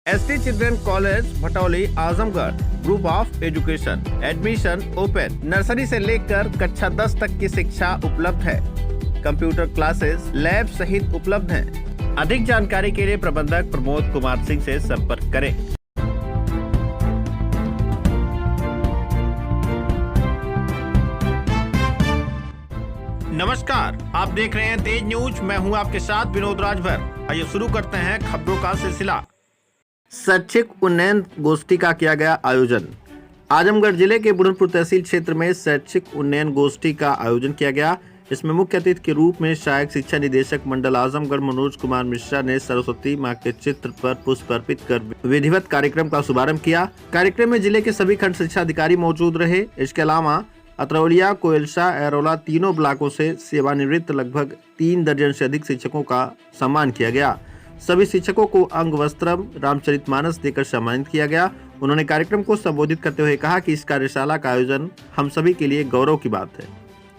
ST children college Bhatauli Azamgarh group of education. Admission open. Nursery से लेकर कक्षा 10 तक की शिक्षा उपलब्ध है। कंप्यूटर क्लासेस, लैब सहित उपलब्ध हैं। अधिक जानकारी के लिए प्रबंधक प्रमोद कुमार सिंह से संपर्क करें। नमस्कार, आप देख रहे हैं तेज न्यूज। मैं हूं आपके साथ विनोद राजभर। आइए शुरू करते हैं खबरों का सिलसिला। शैक्षिक उन्नयन गोष्ठी का किया गया आयोजन। आजमगढ़ जिले के बुरहानपुर तहसील क्षेत्र में शैक्षिक उन्नयन गोष्ठी का आयोजन किया गया। इसमें मुख्य अतिथि के रूप में सहायक शिक्षा निदेशक मंडल आजमगढ़ मनोज कुमार मिश्रा ने सरस्वती मां के चित्र पर पुष्प अर्पित कर विधिवत कार्यक्रम का शुभारंभ किया। कार्यक्रम में जिले के सभी खंड शिक्षा अधिकारी मौजूद रहे। इसके अलावा अतरौलिया, कोयलसा, एरोला तीनों ब्लॉकों से सेवानिवृत्त लगभग 3 दर्जन से अधिक शिक्षकों का सम्मान किया गया। सभी शिक्षकों को अंग वस्त्रम रामचरितमानस देकर सम्मानित किया गया। उन्होंने कार्यक्रम को संबोधित करते हुए कहा कि इस कार्यशाला का आयोजन हम सभी के लिए गौरव की बात है।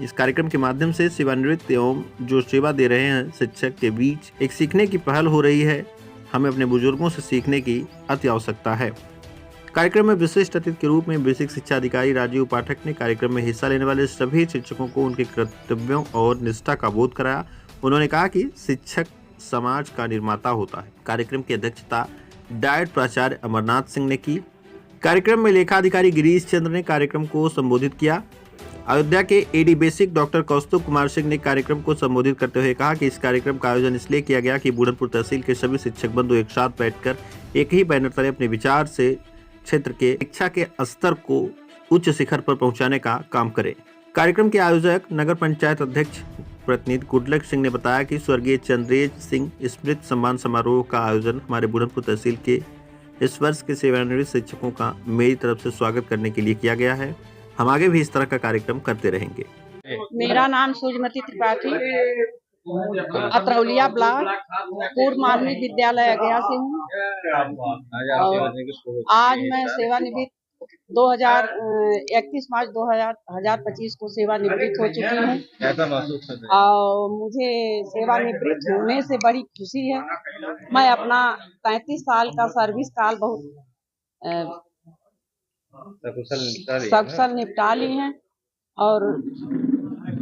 इस कार्यक्रम के माध्यम से सेवानिवृत्त एवं जो सेवा दे रहे हैं शिक्षक के बीच एक सीखने की पहल हो रही है। हमें अपने बुजुर्गों से सीखने की अति आवश्यकता है। कार्यक्रम में विशिष्ट अतिथि के रूप में बेसिक शिक्षा अधिकारी राजीव पाठक ने कार्यक्रम में हिस्सा लेने वाले सभी शिक्षकों को उनके कर्तव्यों और निष्ठा का बोध कराया। उन्होंने कहा कि शिक्षक समाज का निर्माता होता है। कार्यक्रम की अध्यक्षता डायट प्राचार्य अमरनाथ सिंह ने की। कार्यक्रम में लेखाधिकारी गिरीश चंद्र ने कार्यक्रम को संबोधित किया। अयोध्या के एडी बेसिक डॉक्टर कौस्तुभ कुमार सिंह ने कार्यक्रम को संबोधित करते हुए कहा कि इस कार्यक्रम का आयोजन इसलिए किया गया कि बुरहानपुर तहसील के सभी शिक्षक बंधु एक साथ बैठकर एक ही बैनर तले अपने विचार से क्षेत्र के शिक्षा के स्तर को उच्च शिखर पर पहुंचाने का काम करें। कार्यक्रम के आयोजक नगर पंचायत अध्यक्ष प्रतिनिधि गुडलक सिंह ने बताया कि स्वर्गीय चंद्रेज सिंह स्मृति सम्मान समारोह का आयोजन हमारे बुरहानपुर तहसील के इस वर्ष के सेवानिवृत्त शिक्षकों का मेरी तरफ से स्वागत करने के लिए किया गया है। हम आगे भी इस तरह का कार्यक्रम करते रहेंगे। मेरा नाम सूर्यमती त्रिपाठी, अतरौलिया ब्लॉक पूर्व माध्यमिक विद्यालय अगया से हूँ। आज मैं सेवानिवृत्त 31 मार्च 2025 को सेवानिवृत्त हो चुकी हूँ। कैसा महसूस कर रहे हैं? और मुझे सेवानिवृत्त होने से बड़ी खुशी है। मैं अपना 33 साल का सर्विस काल बहुत सकुशल निपटा ली हैं और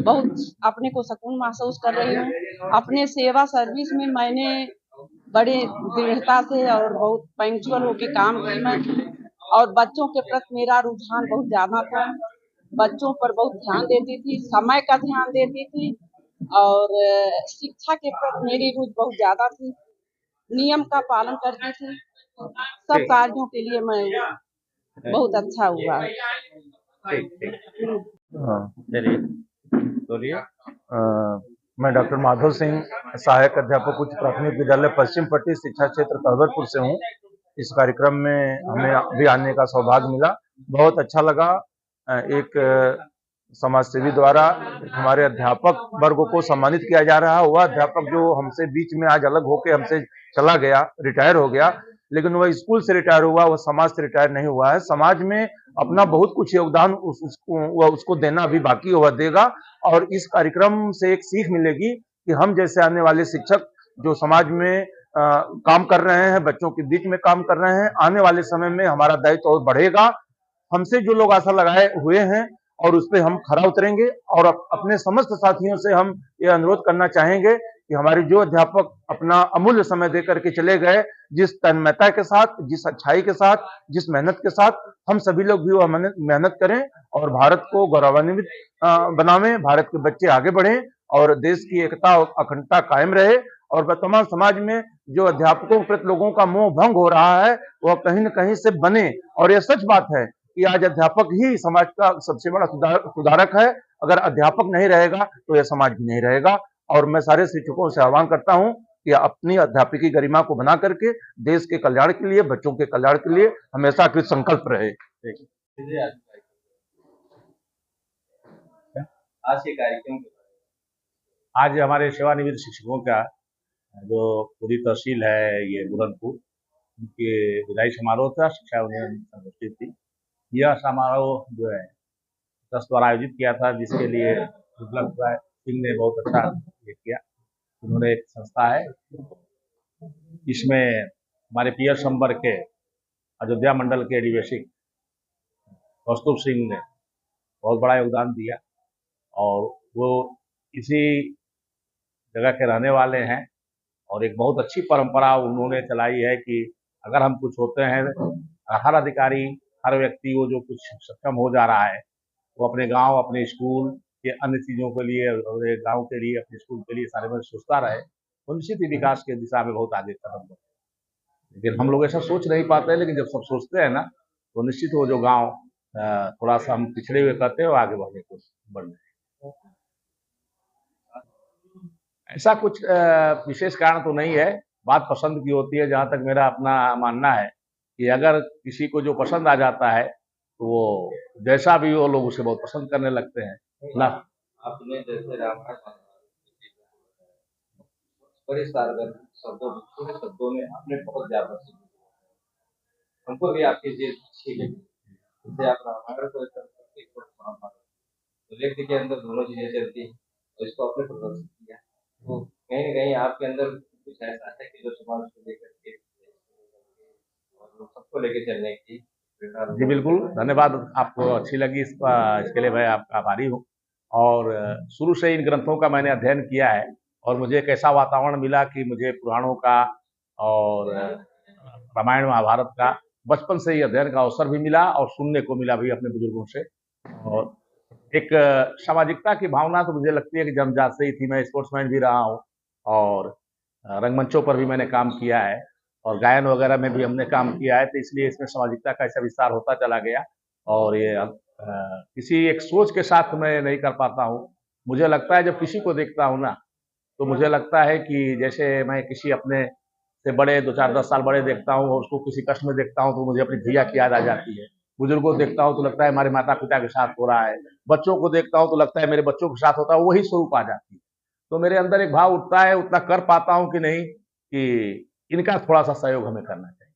बहुत अपने को सुकून महसूस कर रही हूँ। अपने सेवा सर्विस में मैंने बड़े दृढ़ता से और बहुत पंक्चुअल होकर काम की मैं, और बच्चों के प्रति मेरा रुझान बहुत ज्यादा था। बच्चों पर बहुत ध्यान देती थी, समय का ध्यान देती थी और शिक्षा के प्रति मेरी रुचि बहुत ज्यादा थी। नियम का पालन करती थी। सब कार्यों के लिए मैं बहुत अच्छा हुआ। मैं डॉक्टर माधव सिंह, सहायक अध्यापक उच्च प्राथमिक विद्यालय पश्चिम पट्टी शिक्षा क्षेत्र तलवरपुर से हूँ। इस कार्यक्रम में हमें भी आने का सौभाग्य मिला, बहुत अच्छा लगा। एक समाज सेवी द्वारा हमारे अध्यापक वर्ग को सम्मानित किया जा रहा है। वह अध्यापक जो हमसे बीच में आज अलग होकर हमसे चला गया, रिटायर हो गया, लेकिन वह स्कूल से रिटायर हुआ, वह समाज से रिटायर नहीं हुआ है। समाज में अपना बहुत कुछ योगदान उसको देना अभी बाकी, वह देगा। और इस कार्यक्रम से एक सीख मिलेगी कि हम जैसे आने वाले शिक्षक जो समाज में काम कर रहे हैं, बच्चों के बीच में काम कर रहे हैं, आने वाले समय में हमारा दायित्व और बढ़ेगा। हमसे जो लोग आशा लगाए हुए हैं और उस पर हम खरा उतरेंगे। और अपने समस्त साथियों से हम ये अनुरोध करना चाहेंगे कि हमारे जो अध्यापक अपना अमूल्य समय देकर के चले गए, जिस तन्मयता के साथ, जिस अच्छाई के साथ, जिस मेहनत के साथ, हम सभी लोग भी वह मेहनत करें और भारत को गौरवान्वित बनावें, भारत के बच्चे आगे बढ़ें और देश की एकता और अखंडता कायम रहे। और वर्तमान समाज में जो अध्यापकों के प्रति लोगों का मोह भंग हो रहा है, वह कहीं न कहीं से बने। और यह सच बात है कि आज अध्यापक ही समाज का सबसे बड़ा सुधारक है। अगर अध्यापक नहीं रहेगा तो यह समाज भी नहीं रहेगा। और मैं सारे शिक्षकों से आह्वान करता हूं कि अपनी अध्यापकी गरिमा को बना करके देश के कल्याण के लिए, बच्चों के कल्याण के लिए हमेशा कृत संकल्प रहे। आज के कार्यक्रम आज हमारे सेवानिवृत्त शिक्षकों का जो पूरी तहसील है ये बुरहानपुर, उनके विदाई समारोह था, शिक्षा उन्नयन संगोष्ठी थी। यह समारोह जो है ट्रस्ट द्वारा आयोजित किया था, जिसके लिए गुडलक सिंह ने बहुत अच्छा किया। उन्होंने एक संस्था है, इसमें हमारे पीयर संबर के अयोध्या मंडल के अधिवेशक कौस्तुभ सिंह ने बहुत बड़ा योगदान दिया और वो इसी जगह के रहने वाले हैं और एक बहुत अच्छी परंपरा उन्होंने चलाई है कि अगर हम कुछ होते हैं, हर अधिकारी, हर व्यक्ति वो जो कुछ सक्षम हो जा रहा है वो अपने गांव, अपने स्कूल के अन्य चीज़ों के लिए, गांव के लिए, अपने स्कूल के लिए सारे में सोचता रहे, तो निश्चित ही विकास के दिशा में बहुत आगे कदम बढ़े। लेकिन हम लोग ऐसा सोच नहीं पाते, लेकिन जब सब सोचते हैं ना तो निश्चित वो जो गांव थोड़ा सा हम पिछड़े हुए करते हैं वो आगे बढ़ने को बढ़ रहे हैं। ऐसा कुछ विशेष कारण तो नहीं है, बात पसंद की होती है। जहाँ तक मेरा अपना मानना है कि अगर किसी को जो पसंद आ जाता है तो वो जैसा भी हो, लोग उसे बहुत पसंद करने लगते हैं ना। आपने जैसे रामायण बड़े सारगर शब्दों, छोटे शब्दों में आपने बहुत ज्यादा हमको भी आपकी चीज अच्छी लगी। जैसे आप रामायण को तो व्यक्ति के अंदर दोनों चीजें चलती हैं और इसको आपने प्रदर्शित किया, तो कहीं न कहीं आपके अंदर कुछ ऐसा है कि जो समाज को लेकर के और सबको लेके चलने की जी बिल्कुल, धन्यवाद। आपको अच्छी लगी इसके लिए मैं आपका आभारी हूँ। और शुरू से इन ग्रंथों का मैंने अध्ययन किया है और मुझे एक ऐसा वातावरण मिला कि मुझे पुराणों का और रामायण महाभारत का बचपन से ही अध्ययन का अवसर भी मिला और सुनने को मिला भी अपने बुजुर्गों से। और एक सामाजिकता की भावना तो मुझे लगती है कि जन्मजात से ही थी। मैं स्पोर्ट्समैन भी रहा हूँ और रंगमंचों पर भी मैंने काम किया है और गायन वगैरह में भी हमने काम किया है, तो इसलिए इसमें सामाजिकता का ऐसा विस्तार होता चला गया। और ये किसी एक सोच के साथ मैं नहीं कर पाता हूँ। मुझे लगता है जब किसी को देखता हूँ ना तो मुझे लगता है कि जैसे मैं किसी अपने से बड़े 2-4-10 साल बड़े देखता हूँ और उसको किसी कष्ट में देखता हूँ तो मुझे अपनी भैया की याद आ जाती है। बुजुर्गों को देखता हूँ तो लगता है हमारे माता पिता के साथ हो रहा है। बच्चों को देखता हूँ तो लगता है मेरे बच्चों के साथ होता है, वही स्वरूप आ जाती है। तो मेरे अंदर एक भाव उठता है, उतना कर पाता हूँ कि नहीं, कि इनका थोड़ा सा सहयोग हमें करना चाहिए।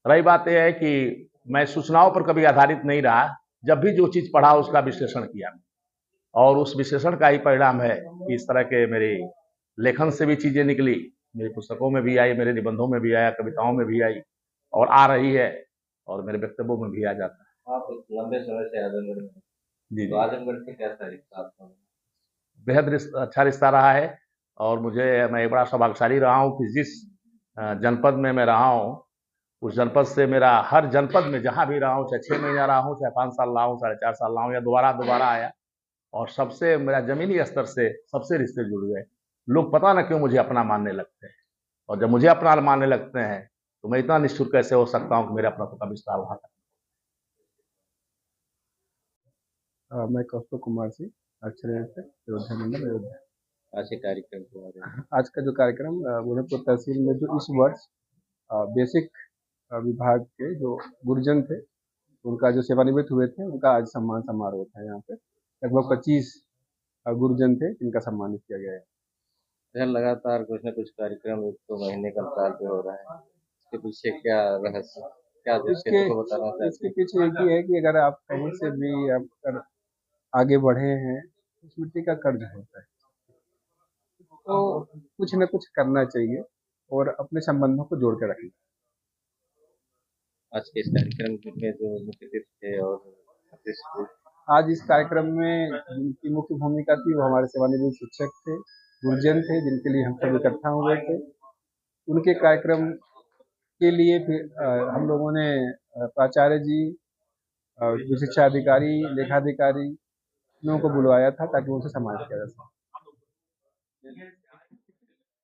रही बात यह है कि मैं सूचनाओं पर कभी आधारित नहीं रहा। जब भी जो चीज़ पढ़ा उसका विश्लेषण किया और उस विश्लेषण का ही परिणाम है कि इस तरह के मेरे लेखन से भी चीज़ें निकली, मेरी पुस्तकों में भी आई, मेरे निबंधों में भी आया, कविताओं में भी आई और आ रही है और मेरे वक्तव्यों में भी आ जाता है। आप लंबे समय से आजमगढ़ में, जी तो आजमगढ़ से कैसा रिश्ता आपका? बेहद अच्छा रिश्ता रहा है और मैं एक बड़ा सौभाग्यशाली रहा हूँ कि जिस जनपद में मैं रहा हूँ उस जनपद से मेरा हर जनपद में जहाँ भी रहा हूँ, चाहे 6 महीना रहा हूँ, चाहे 5 साल रहा हूँ, 4.5 साल रहा हूँ या दोबारा आया, और सबसे मेरा जमीनी स्तर से सबसे रिश्ते जुड़ गए। लोग पता ना क्यों मुझे अपना मानने लगते हैं और जब मुझे अपना मानने लगते हैं तो मैं इतना निष्ठुर कैसे हो सकता हूँ कि मेरे अपना का विस्तार वहाँ तक। मैं कौस्तुभ कुमार सिंह, अक्षर से अयोध्या मंडल अयोध्या। आज के कार्यक्रम के बारे में आज का जो कार्यक्रम गोरखपुर तहसील में जो इस वर्ष बेसिक विभाग के जो गुरुजन थे उनका जो सेवानिवृत्त हुए थे उनका आज सम्मान समारोह था। यहाँ पे लगभग 25 गुरुजन थे जिनका सम्मानित किया गया है। लगातार कुछ न कुछ कार्यक्रम 1-2 महीने का अंतराल पे हो रहा है, इसके पीछे क्या रहस्य, क्या इसके पीछे एक ही है कि अगर आप कहीं से भी आप अगर आगे बढ़े हैं, उस मिट्टी का कर्ज होता है, तो कुछ न कुछ करना चाहिए और अपने संबंधों को जोड़ के रखना। आज के इस कार्यक्रम में जो मुख्य अतिथि थे और आज इस कार्यक्रम में जिनकी मुख्य भूमिका थी वो हमारे सेवानिवृत्त शिक्षक थे, गुरुजन थे, जिनके लिए हम सब इकट्ठा हुए थे। उनके कार्यक्रम के लिए फिर हम लोगों ने प्राचार्य जी, जो शिक्षा अधिकारी, लेखाधिकारी लोगों को बुलवाया था ताकि उनसे सम्मानित किया जा सके।